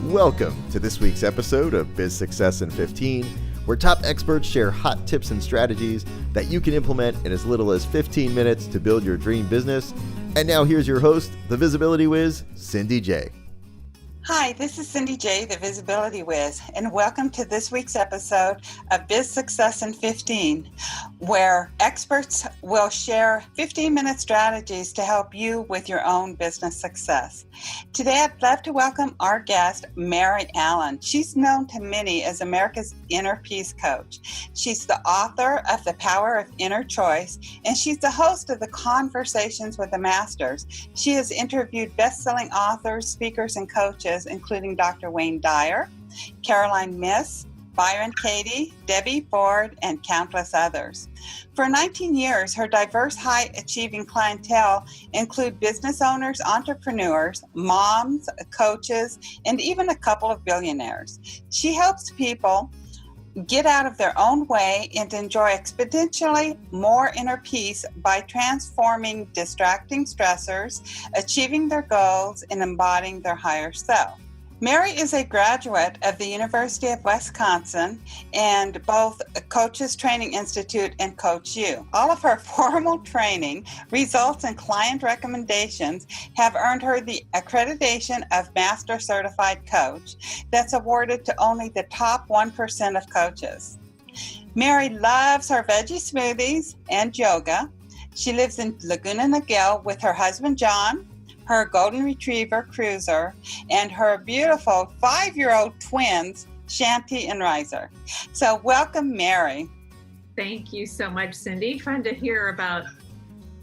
Welcome to this week's episode of Biz Success in 15, where top experts share hot tips and strategies that you can implement in as little as 15 minutes to build your dream business. And now here's your host, the Visibility Wiz, Cindy J. Hi, this is Cindy J, the Visibility Wiz, and welcome to this week's episode of Biz Success in 15, where experts will share 15-minute strategies to help you with your own business success. Today, I'd love to welcome our guest, Mary Allen. She's known to many as America's Inner Peace Coach. She's the author of The Power of Inner Choice, and she's the host of the Conversations with the Masters. She has interviewed best-selling authors, speakers, and coaches, including Dr. Wayne Dyer, Caroline Myss, Byron Katie, Debbie Ford, and countless others. For 19 years, her diverse, high-achieving clientele include business owners, entrepreneurs, moms, coaches, and even a couple of billionaires. She helps people get out of their own way and enjoy exponentially more inner peace by transforming distracting stressors, achieving their goals, and embodying their higher self. Mary is a graduate of the University of Wisconsin and both Coaches Training Institute and Coach U. All of her formal training, results, and client recommendations have earned her the accreditation of Master Certified Coach that's awarded to only the top 1% of coaches. Mary loves her veggie smoothies and yoga. She lives in Laguna Niguel with her husband, John, her golden retriever, Cruiser, and her beautiful 5-year-old twins, Shanti and Riser. So welcome, Mary. Thank you so much, Cindy. Fun to hear about.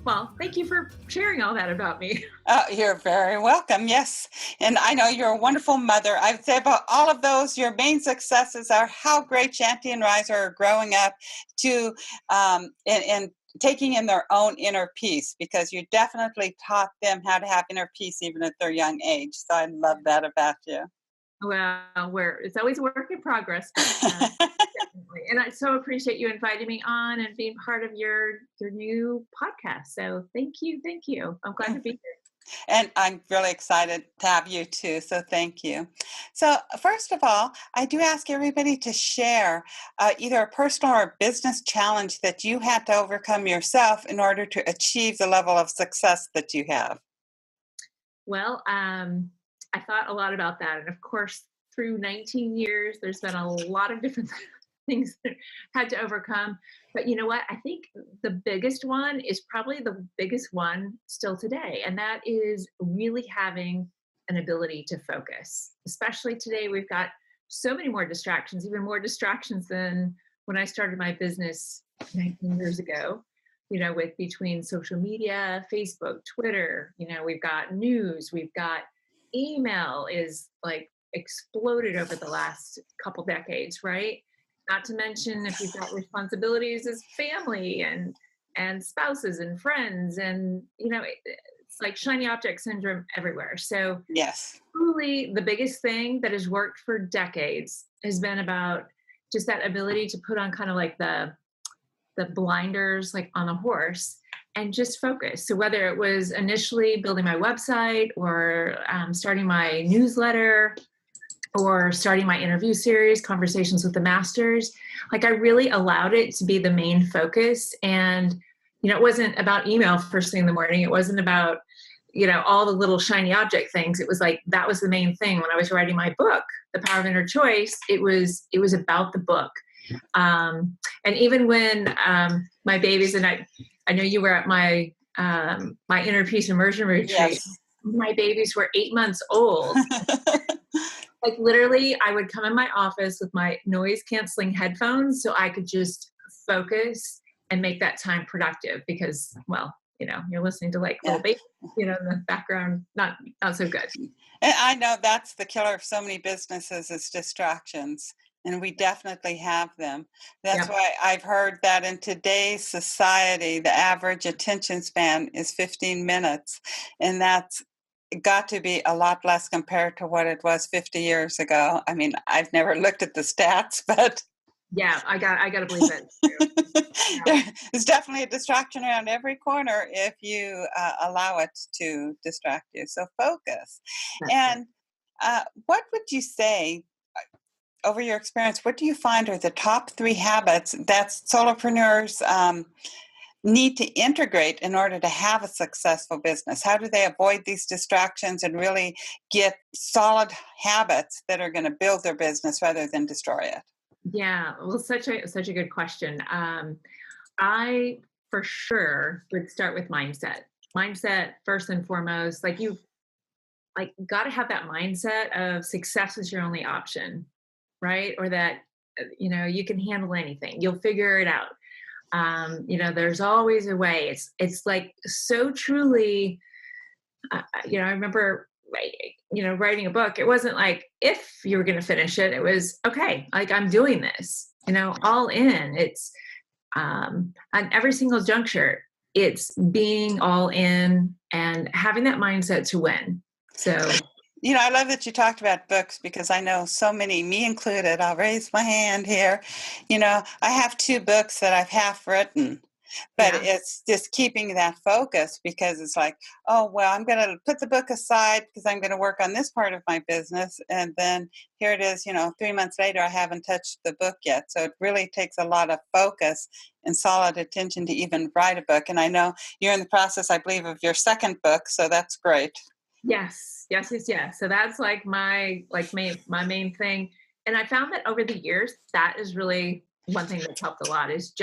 Well, thank you for sharing all that about me. Oh, you're very welcome. Yes. And I know you're a wonderful mother. I would say about all of those, your main successes are how great Shanti and Riser are growing up to and taking in their own inner peace, because you definitely taught them how to have inner peace even at their young age. So I love that about you. Well, it's always a work in progress. Definitely. And I so appreciate you inviting me on and being part of your new podcast. So thank you. I'm glad to be here. And I'm really excited to have you too. So thank you. So first of all, I do ask everybody to share either a personal or business challenge that you had to overcome yourself in order to achieve the level of success that you have. Well, I thought a lot about that. And of course, through 19 years, there's been a lot of different things that I had to overcome. But you know what? I think the biggest one is probably the biggest one still today. And that is really having an ability to focus. Especially today, we've got so many more distractions, even more distractions than when I started my business 19 years ago, with between social media, Facebook, Twitter, we've got news, we've got email is like exploded over the last couple decades, right? Not to mention if you've got responsibilities as family and spouses and friends, and it's like shiny object syndrome everywhere. So yes, truly the biggest thing that has worked for decades has been about just that ability to put on kind of like the blinders like on a horse and just focus. So whether it was initially building my website or starting my newsletter or starting my interview series, Conversations with the Masters, like I really allowed it to be the main focus. And, it wasn't about email first thing in the morning. It wasn't about, all the little shiny object things. It was like, that was the main thing. When I was writing my book, The Power of Inner Choice, it was about the book. And even when my babies, and I know you were at my Inner Peace Immersion Retreat, yes. My babies were 8 months old. Like literally, I would come in my office with my noise canceling headphones so I could just focus and make that time productive because, well, you're listening to like little babies, in the background, not so good. And I know that's the killer of so many businesses is distractions. And we definitely have them. That's why I've heard that in today's society, the average attention span is 15 minutes. And that's got to be a lot less compared to what it was 50 years ago. I mean, I've never looked at the stats, but yeah, I got to believe it. There's definitely a distraction around every corner if you allow it to distract you. So focus. And What would you say, over your experience, what do you find are the top 3 habits that solopreneurs need to integrate in order to have a successful business? How do they avoid these distractions and really get solid habits that are going to build their business rather than destroy it? Yeah, well, such a good question. I for sure would start with mindset. Mindset first and foremost. Like you've got to have that mindset of success is your only option, right? Or that you can handle anything. You'll figure it out. There's always a way. It's like so truly. I remember writing a book. It wasn't like if you were going to finish it. It was okay. Like I'm doing this. All in. It's on every single juncture. It's being all in and having that mindset to win. So, I love that you talked about books because I know so many, me included, I'll raise my hand here. I have 2 books that I've half written, but it's just keeping that focus because it's like, oh, well, I'm going to put the book aside because I'm going to work on this part of my business. And then here it is, 3 months later, I haven't touched the book yet. So it really takes a lot of focus and solid attention to even write a book. And I know you're in the process, I believe, of your 2nd book. So that's great. Yes. So that's like my main thing. And I found that over the years, that is really one thing that's helped a lot is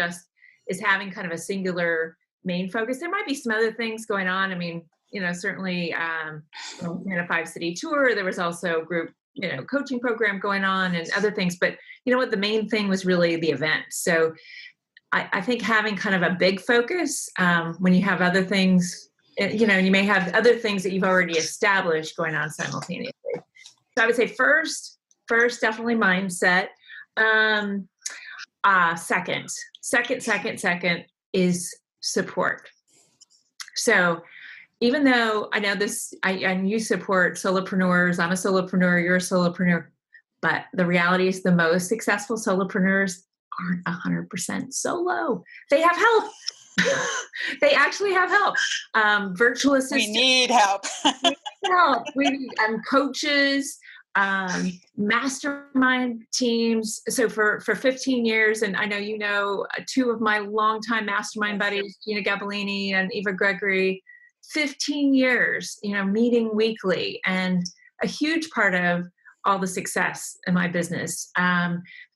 having kind of a singular main focus. There might be some other things going on. I mean, certainly in a 5-city tour, there was also a group, coaching program going on and other things. But you know what? The main thing was really the event. So I think having kind of a big focus when you have other things, you may have other things that you've already established going on simultaneously. So I would say first, definitely mindset. Second is support. So even though I know this, and you support solopreneurs, I'm a solopreneur, you're a solopreneur, but the reality is the most successful solopreneurs aren't 100% solo. They have help. They actually have help. Virtual assistants. We need help. We need coaches, mastermind teams. So for 15 years, and I know 2 of my longtime mastermind buddies, Gina Gabellini and Eva Gregory, 15 years, meeting weekly, and a huge part of all the success in my business,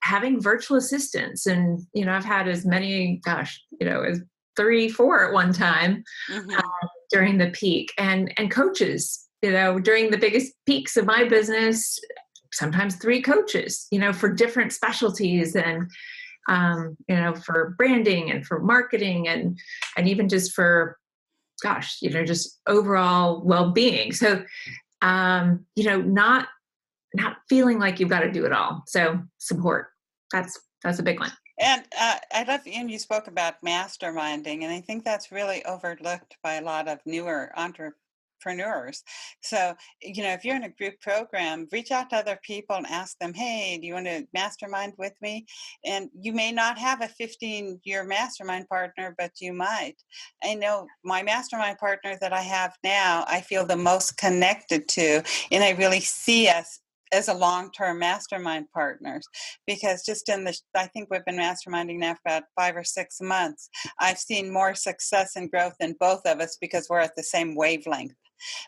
having virtual assistants. And, I've had as many, as 3, 4 at one time during the peak, and coaches, during the biggest peaks of my business, sometimes 3 coaches, for different specialties and, for branding and for marketing and even just for, just overall well-being. So, not feeling like you've got to do it all. So support, that's a big one. And I love, and you spoke about masterminding, and I think that's really overlooked by a lot of newer entrepreneurs. So, if you're in a group program, reach out to other people and ask them, hey, do you want to mastermind with me? And you may not have a 15-year mastermind partner, but you might. I know my mastermind partner that I have now, I feel the most connected to, and I really see us as a long-term mastermind partners, because just I think we've been masterminding now for about 5 or 6 months. I've seen more success and growth in both of us because we're at the same wavelength.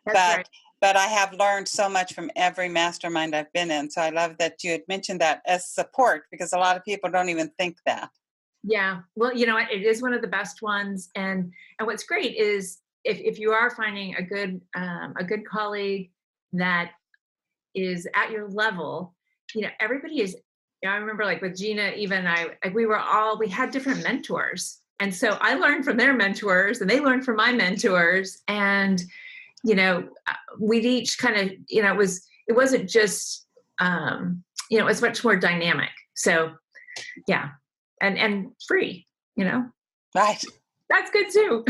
But I have learned so much from every mastermind I've been in. So I love that you had mentioned that as support, because a lot of people don't even think that. Yeah. Well, it is one of the best ones. And what's great is if you are finding a good colleague that is at your level, everybody is, I remember like with Gina, even we had different mentors. And so I learned from their mentors and they learned from my mentors. And, we'd each kind of, it wasn't just, it was much more dynamic. So yeah. And free, Right. That's good too.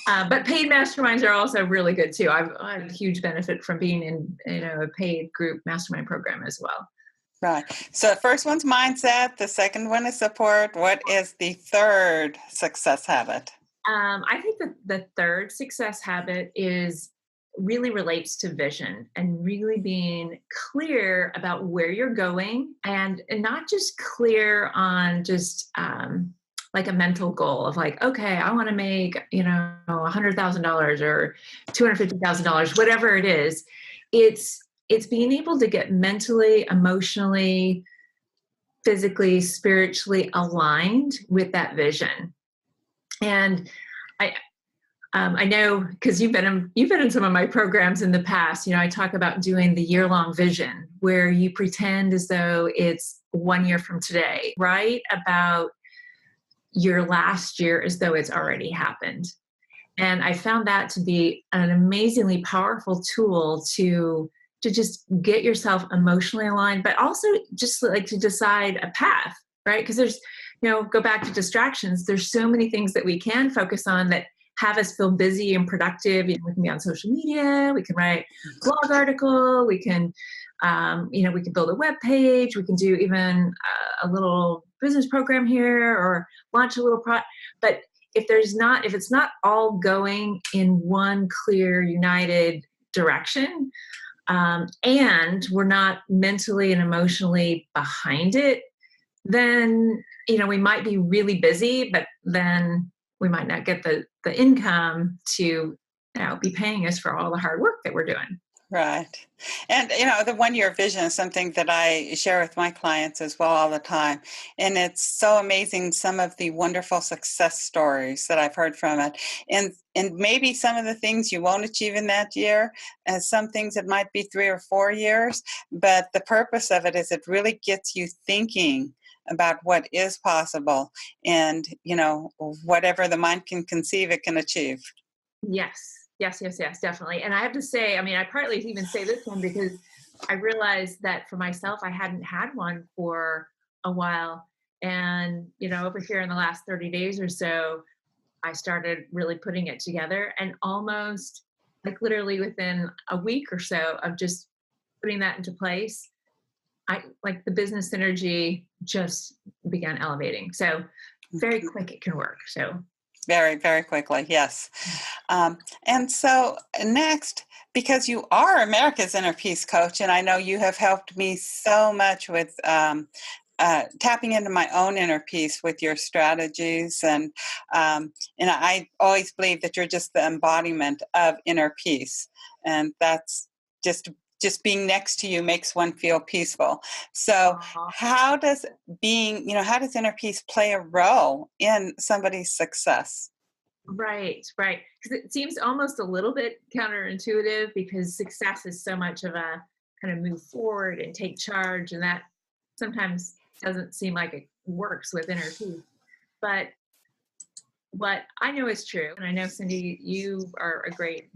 But paid masterminds are also really good too. I've had a huge benefit from being in, a paid group mastermind program as well. Right. So the first one's mindset. The second one is support. What is the third success habit? I think the third success habit is really relates to vision and really being clear about where you're going, and not just clear on just like a mental goal of like, okay, I want to make, $100,000 or $250,000, whatever it is. It's being able to get mentally, emotionally, physically, spiritually aligned with that vision. And I know, because you've been in some of my programs in the past. I talk about doing the year-long vision, where you pretend as though it's 1 year from today. Write about your last year as though it's already happened. And I found that to be an amazingly powerful tool to just get yourself emotionally aligned, but also just like to decide a path, right? Because there's, go back to distractions. There's so many things that we can focus on that have us feel busy and productive. We can be on social media, we can write a blog article, we can, we can build a web page, we can do even a little business program here or launch a little product. But if it's not all going in one clear, united direction, and we're not mentally and emotionally behind it, then, we might be really busy, but then we might not get the income to be paying us for all the hard work that we're doing. Right. And, the 1 year vision is something that I share with my clients as well all the time. And it's so amazing, some of the wonderful success stories that I've heard from it. And maybe some of the things you won't achieve in that year, and some things it might be 3 or 4 years. But the purpose of it is it really gets you thinking about what is possible and, whatever the mind can conceive, it can achieve. Yes, definitely. And I have to say, I partly even say this one because I realized that for myself, I hadn't had one for a while. And, over here in the last 30 days or so, I started really putting it together, and almost like literally within a week or so of just putting that into place, like the business synergy just began elevating. So very quick, it can work. So very, very quickly. Yes. And so next, because you are America's Inner Peace Coach, and I know you have helped me so much with tapping into my own inner peace with your strategies. And I always believe that you're just the embodiment of inner peace. And that's just being next to you makes one feel peaceful. So how does inner peace play a role in somebody's success? Right. Because it seems almost a little bit counterintuitive, because success is so much of a kind of move forward and take charge. And that sometimes doesn't seem like it works with inner peace. But what I know is true, and I know, Cindy, you are a great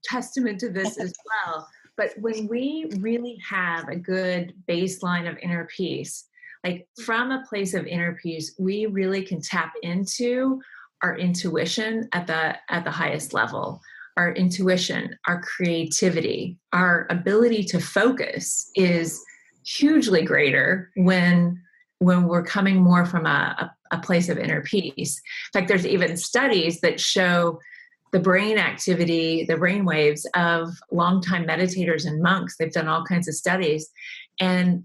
testament to this as well. But when we really have a good baseline of inner peace, like from a place of inner peace, we really can tap into our intuition at the highest level. Our intuition, our creativity, our ability to focus is hugely greater when we're coming more from a place of inner peace. In fact, there's even studies that show the brain activity, the brain waves of longtime meditators and monks. They've done all kinds of studies, and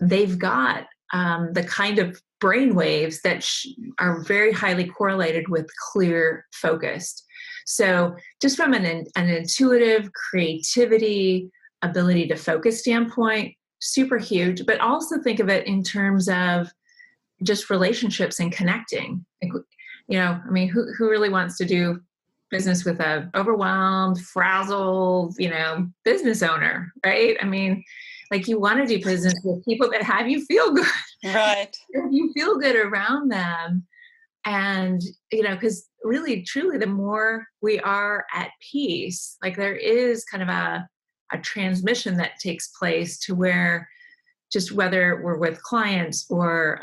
they've got the kind of brain waves that are very highly correlated with clear, focused. So just from an intuitive creativity, ability to focus standpoint, super huge. But also think of it in terms of just relationships and connecting. Like, who really wants to do business with a overwhelmed, frazzled, business owner, right? Like, you want to do business with people that have you feel good. Right. You feel good around them. And, because really, truly, the more we are at peace, like there is kind of a transmission that takes place to where, just whether we're with clients or,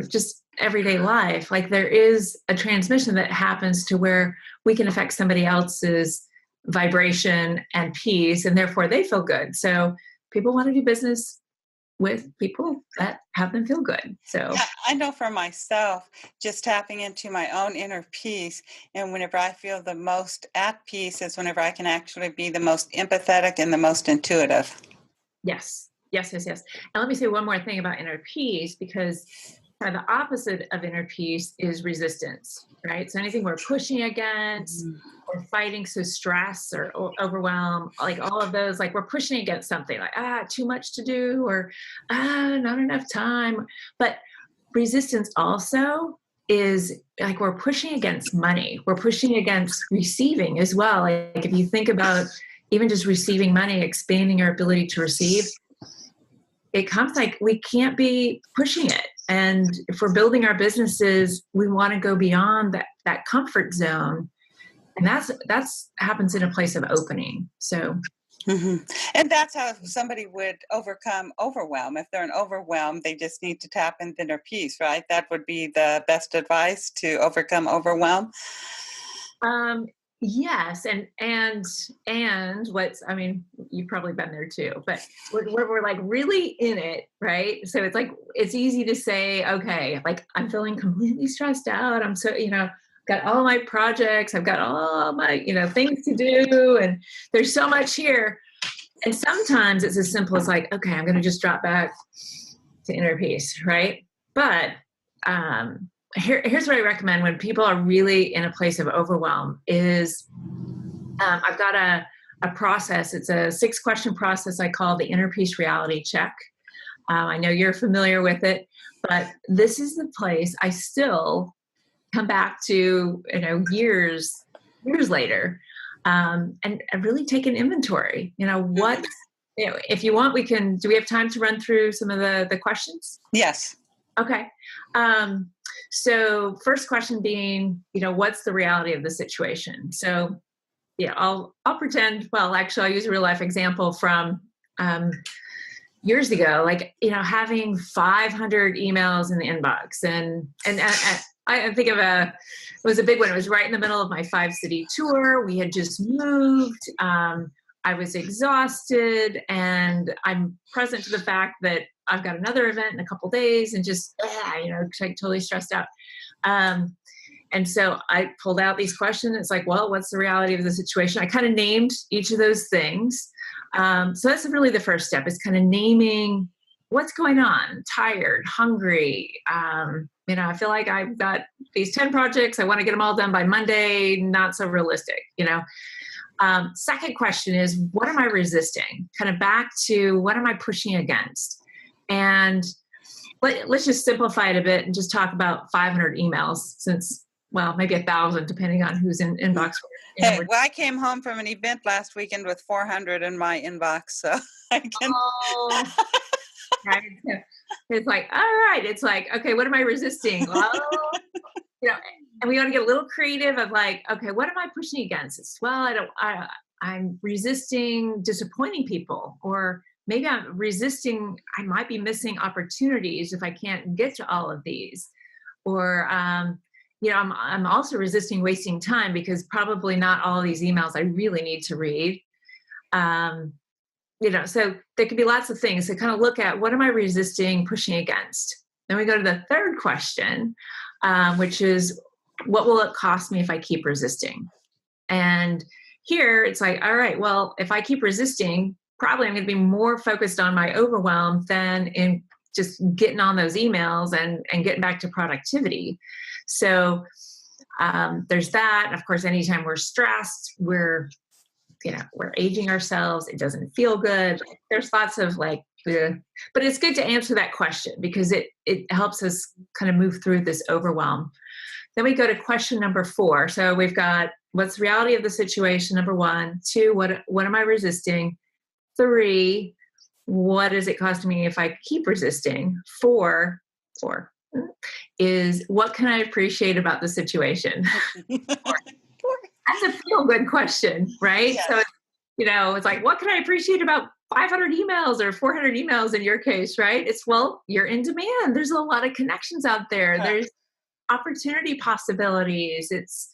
just everyday life, like there is a transmission that happens to where we can affect somebody else's vibration and peace, and therefore they feel good. So people want to do business with people that have them feel good. So Yeah, I know for myself, just tapping into my own inner peace. And whenever I feel the most at peace is whenever I can actually be the most empathetic and the most intuitive. yes, yes, yes, yes. And let me say one more thing about inner peace, because kind of the opposite of inner peace is resistance, right? So anything we're pushing against or fighting, so stress or overwhelm, like all of those, like we're pushing against something like, too much to do, or not enough time. But resistance also is like we're pushing against money. We're pushing against receiving as well. Like if you think about even just receiving money, expanding our ability to receive, it comes like we can't be pushing it. And if we're building our businesses, we want to go beyond that comfort zone. And that's happens in a place of opening. So And that's how somebody would overcome overwhelm. If they're in overwhelm, they just need to tap into their peace, right? That would be the best advice to overcome overwhelm. Yes, and what's, I mean, you've probably been there too, but we're like really in it, right? So it's like it's easy to say, okay, like I'm feeling completely stressed out. I'm so, got all my projects, I've got all my, things to do, and there's so much here. And sometimes it's as simple as like, okay, I'm going to just drop back to inner peace, right? But here's what I recommend when people are really in a place of overwhelm is I've got a process. It's a 6-question process I call the inner peace reality check. I know you're familiar with it, but this is the place I still come back to, years later, and really take an inventory. What, if you want, do we have time to run through some of the questions? Yes. Okay. So first question being, what's the reality of the situation? So yeah, I'll pretend, well, actually I'll use a real life example from, years ago, like, having 500 emails in the inbox and I think it was a big one. It was right in the middle of my 5-city tour. We had just moved. I was exhausted, and I'm present to the fact that I've got another event in a couple days, and just, totally stressed out. And so I pulled out these questions. It's like, well, what's the reality of the situation? I kind of named each of those things. So that's really the first step, is kind of naming what's going on. Tired, hungry. I feel like I've got these 10 projects. I want to get them all done by Monday. Not so realistic, Second question is, what am I resisting? Kind of back to what am I pushing against? And let's just simplify it a bit and just talk about 500 emails, since, well, maybe 1,000, depending on who's in inbox. Hey, well, I came home from an event last weekend with 400 in my inbox, so I can. Oh, right. It's like, all right. It's like, okay, what am I resisting? Well, and we want to get a little creative of like, okay, what am I pushing against? It's, well, I'm resisting disappointing people, or maybe I'm resisting, I might be missing opportunities if I can't get to all of these. Or, I'm also resisting wasting time, because probably not all of these emails I really need to read. So there could be lots of things to kind of look at, what am I resisting, pushing against? Then we go to the third question, which is, what will it cost me if I keep resisting? And here it's like, all right, well, if I keep resisting, probably I'm going to be more focused on my overwhelm than in just getting on those emails and getting back to productivity. So there's that. And of course, anytime we're stressed, we're aging ourselves. It doesn't feel good. There's lots of but it's good to answer that question, because it helps us kind of move through this overwhelm. Then we go to question number 4. So we've got, what's the reality of the situation? Number 1, 2, what am I resisting? 3, what is it costing me if I keep resisting? 4 is, what can I appreciate about the situation? That's a feel-good question, right? Yes. So, it's like, what can I appreciate about 500 emails or 400 emails in your case, right? It's, well, you're in demand. There's a lot of connections out there. Huh. There's opportunity possibilities. It's,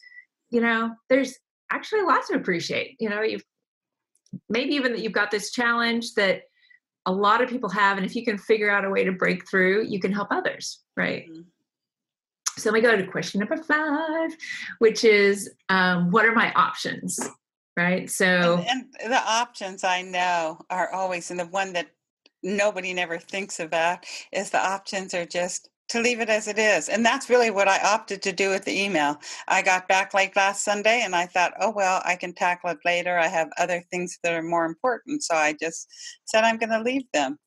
there's actually lots to appreciate. You've maybe even that you've got this challenge that a lot of people have. And if you can figure out a way to break through, you can help others, right? Mm-hmm. So we go to question number 5, which is, what are my options, right? So, and the options I know are always, and the one that nobody never thinks about is the options are just to leave it as it is. And that's really what I opted to do with the email. I got back late last Sunday and I thought, oh, well, I can tackle it later. I have other things that are more important. So I just said, I'm going to leave them.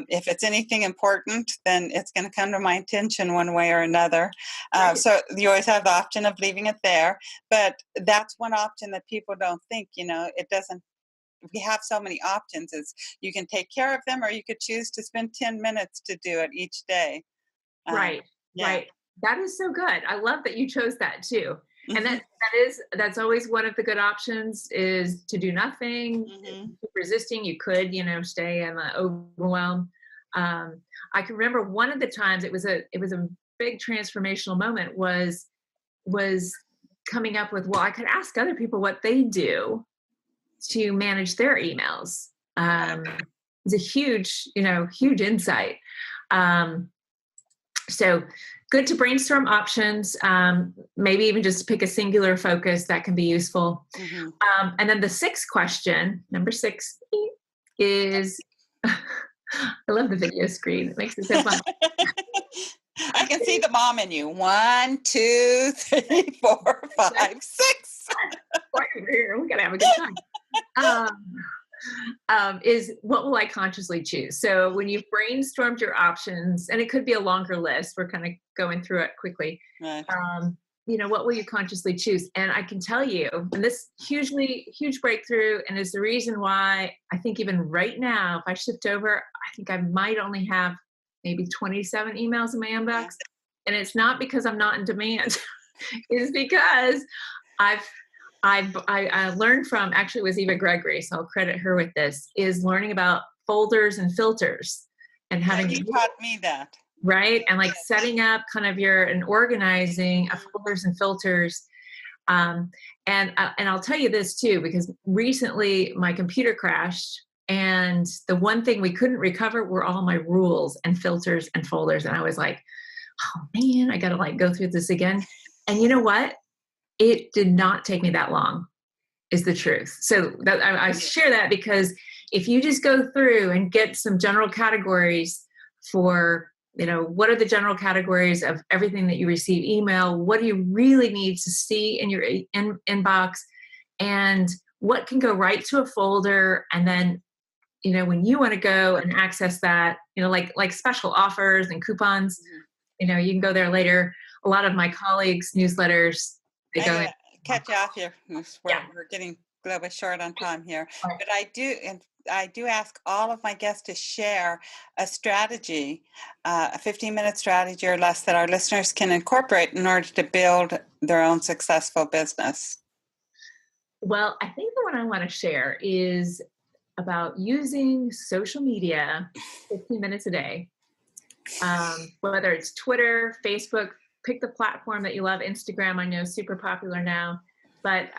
If it's anything important, then it's going to come to my attention one way or another. Right. So you always have the option of leaving it there. But that's one option that people don't think, it doesn't. We have so many options. Is you can take care of them, or you could choose to spend 10 minutes to do it each day. Right. Yeah. Right. That is so good. I love that you chose that too. Mm-hmm. And that's always one of the good options, is to do nothing. Mm-hmm. Resisting, you could, stay in the overwhelm. I can remember one of the times it was a big transformational moment was coming up with, well, I could ask other people what they do to manage their emails. It's a huge insight. So good to brainstorm options, maybe even just pick a singular focus that can be useful. Mm-hmm. And then the 6th question, number 6, is, I love the video screen. It makes it so fun. I can see the mom in you. 1, 2, 3, 4, 5, 6. We're gonna have a good time. Is what will I consciously choose? So when you've brainstormed your options, and it could be a longer list, we're kind of going through it quickly. Right. What will you consciously choose? And I can tell you, and this huge breakthrough, and is the reason why I think even right now, if I shift over, I think I might only have maybe 27 emails in my inbox. And it's not because I'm not in demand. It's because I learned from, actually it was Eva Gregory, so I'll credit her with this, is learning about folders and filters and having. You taught me that. Right. And like setting up kind of and organizing of folders and filters. And I'll tell you this too, because recently my computer crashed, and the one thing we couldn't recover were all my rules and filters and folders. And I was like, oh man, I got to go through this again. And you know what? It did not take me that long, is the truth. So I share that because if you just go through and get some general categories for, what are the general categories of everything that you receive email? What do you really need to see in your inbox? And what can go right to a folder? And then, when you want to go and access that, like special offers and coupons, you can go there later. A lot of my colleagues' newsletters, they go in. Catch you off here. We're getting a little bit short on time here. Right. But I do ask all of my guests to share a strategy, a 15-minute strategy or less that our listeners can incorporate in order to build their own successful business. Well, I think the one I want to share is about using social media 15 minutes a day. Whether it's Twitter, Facebook, pick the platform that you love. Instagram, I know, is super popular now. But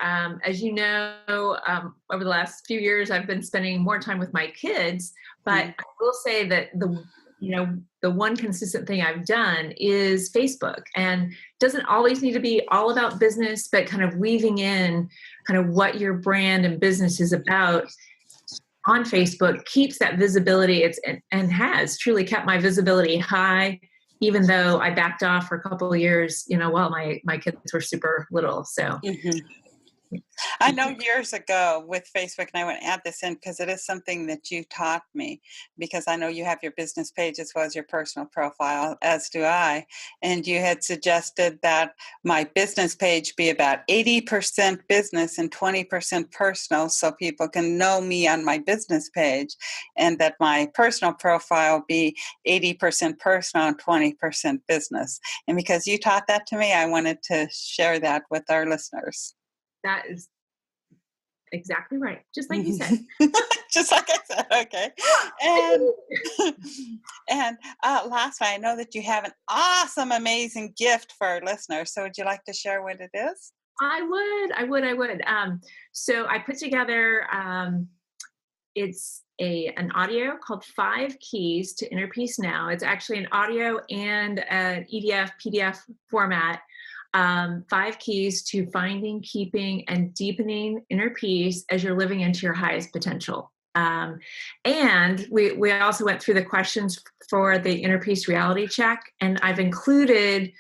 as you know, over the last few years, I've been spending more time with my kids. But I will say that the one consistent thing I've done is Facebook. And it doesn't always need to be all about business, but kind of weaving in kind of what your brand and business is about on Facebook keeps that visibility. And has truly kept my visibility high, even though I backed off for a couple of years, while my kids were super little. So I know years ago with Facebook, and I want to add this in because it is something that you taught me, because I know you have your business page as well as your personal profile, as do I. And you had suggested that my business page be about 80% business and 20% personal, so people can know me on my business page, and that my personal profile be 80% personal and 20% business. And because you taught that to me, I wanted to share that with our listeners. That is exactly right. Just like you said. Just like I said. Okay. And lastly, I know that you have an awesome, amazing gift for our listeners. So would you like to share what it is? I would. So I put together it's an audio called 5 Keys to Inner Peace Now. It's actually an audio and an EDF, PDF format. 5 keys to finding, keeping, and deepening inner peace as you're living into your highest potential. And we also went through the questions for the Inner Peace Reality Check, and I've included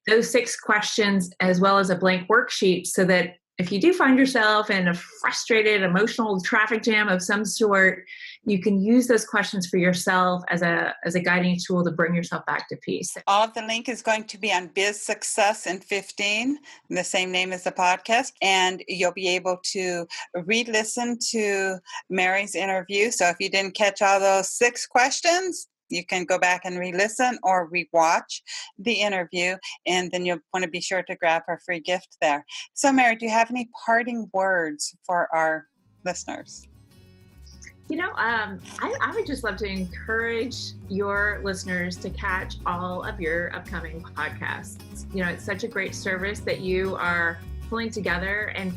those 6 questions as well as a blank worksheet so that if you do find yourself in a frustrated, emotional traffic jam of some sort, you can use those questions for yourself as a guiding tool to bring yourself back to peace. All of the link is going to be on Biz Success in 15, the same name as the podcast, and you'll be able to re-listen to Mary's interview. So if you didn't catch all those 6 questions, you can go back and re-listen or re-watch the interview, and then you'll want to be sure to grab our free gift there. So Mary, do you have any parting words for our listeners? I would just love to encourage your listeners to catch all of your upcoming podcasts. It's such a great service that you are pulling together, and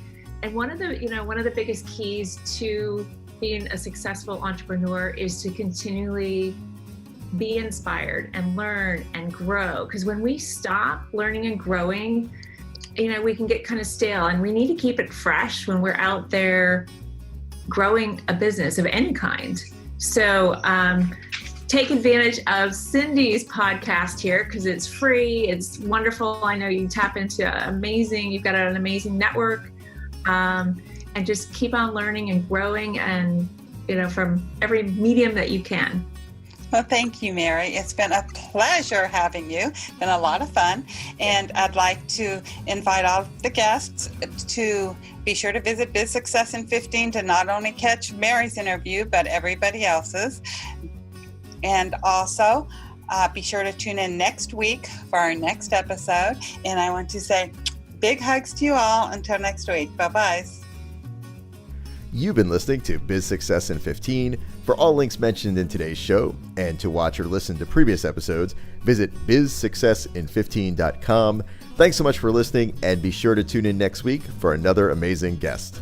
one of the biggest keys to being a successful entrepreneur is to continually be inspired and learn and grow. Because when we stop learning and growing, we can get kind of stale, and we need to keep it fresh when we're out there growing a business of any kind. So take advantage of Cindy's podcast here because it's free. It's wonderful. I know you tap into you've got an amazing network, and just keep on learning and growing, and from every medium that you can. Well, thank you, Mary. It's been a pleasure having you. It's been a lot of fun. And I'd like to invite all of the guests to be sure to visit Biz Success in 15 to not only catch Mary's interview, but everybody else's. And also, be sure to tune in next week for our next episode. And I want to say big hugs to you all until next week. Bye-bye. You've been listening to Biz Success in 15. For all links mentioned in today's show and to watch or listen to previous episodes, visit bizsuccessin15.com. Thanks so much for listening, and be sure to tune in next week for another amazing guest.